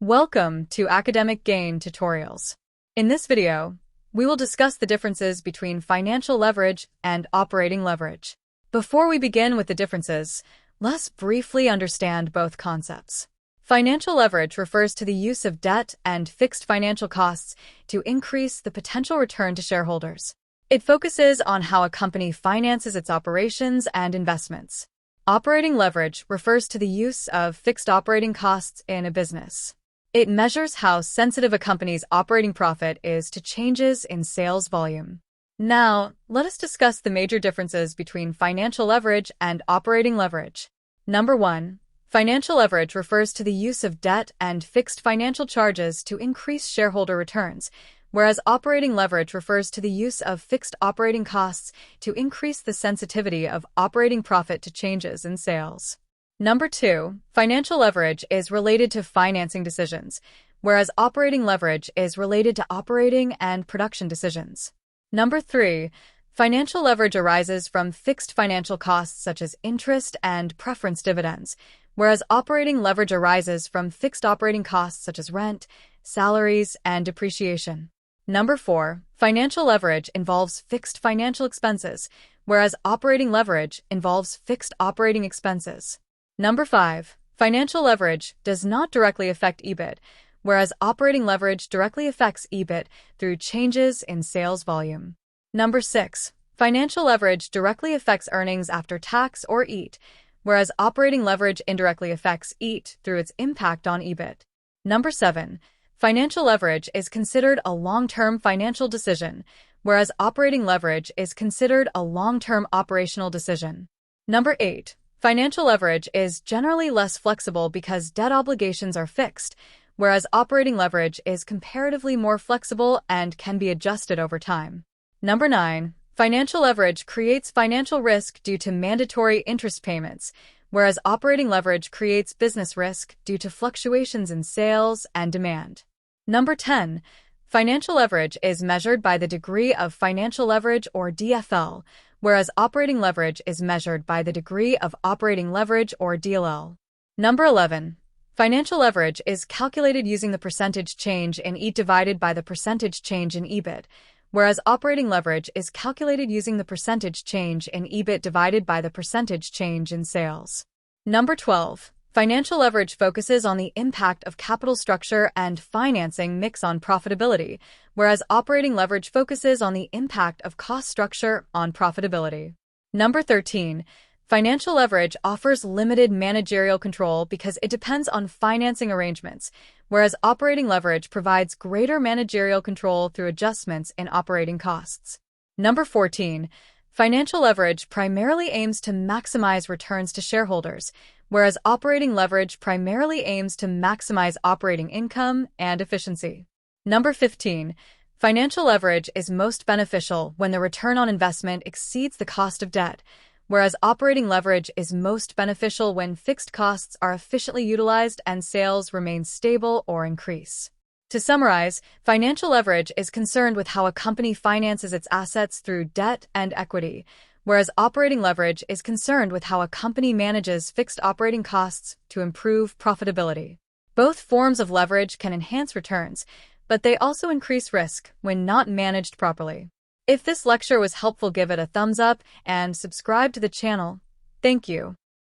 Welcome to Academic Gain Tutorials. In this video, we will discuss the differences between financial leverage and operating leverage. Before we begin with the differences, let's briefly understand both concepts. Financial leverage refers to the use of debt and fixed financial costs to increase the potential return to shareholders. It focuses on how a company finances its operations and investments. Operating leverage refers to the use of fixed operating costs in a business. It measures how sensitive a company's operating profit is to changes in sales volume. Now, let us discuss the major differences between financial leverage and operating leverage. Number 1. Financial leverage refers to the use of debt and fixed financial charges to increase shareholder returns, whereas operating leverage refers to the use of fixed operating costs to increase the sensitivity of operating profit to changes in sales. Number 2. Financial leverage is related to financing decisions, whereas operating leverage is related to operating and production decisions. Number 3. Financial leverage arises from fixed financial costs such as interest and preference dividends, whereas operating leverage arises from fixed operating costs such as rent, salaries, and depreciation. Number 4. Financial leverage involves fixed financial expenses, whereas operating leverage involves fixed operating expenses. Number 5. Financial leverage does not directly affect EBIT, whereas operating leverage directly affects EBIT through changes in sales volume. Number 6. Financial leverage directly affects earnings after tax or EAT, whereas operating leverage indirectly affects EAT through its impact on EBIT. Number 7. Financial leverage is considered a long-term financial decision, whereas operating leverage is considered a long-term operational decision. Number 8. Financial leverage is generally less flexible because debt obligations are fixed, whereas operating leverage is comparatively more flexible and can be adjusted over time. Number 9. Financial leverage creates financial risk due to mandatory interest payments, whereas operating leverage creates business risk due to fluctuations in sales and demand. Number 10. Financial leverage is measured by the degree of financial leverage or DFL, whereas operating leverage is measured by the degree of operating leverage or DLL. Number 11. Financial leverage is calculated using the percentage change in EAT divided by the percentage change in EBIT, whereas operating leverage is calculated using the percentage change in EBIT divided by the percentage change in sales. Number 12. Financial leverage focuses on the impact of capital structure and financing mix on profitability, whereas operating leverage focuses on the impact of cost structure on profitability. Number 13. Financial leverage offers limited managerial control because it depends on financing arrangements, whereas operating leverage provides greater managerial control through adjustments in operating costs. Number 14. Financial leverage primarily aims to maximize returns to shareholders, whereas operating leverage primarily aims to maximize operating income and efficiency. Number 15. Financial leverage is most beneficial when the return on investment exceeds the cost of debt, whereas operating leverage is most beneficial when fixed costs are efficiently utilized and sales remain stable or increase. To summarize, financial leverage is concerned with how a company finances its assets through debt and equity, whereas operating leverage is concerned with how a company manages fixed operating costs to improve profitability. Both forms of leverage can enhance returns, but they also increase risk when not managed properly. If this lecture was helpful, give it a thumbs up and subscribe to the channel. Thank you.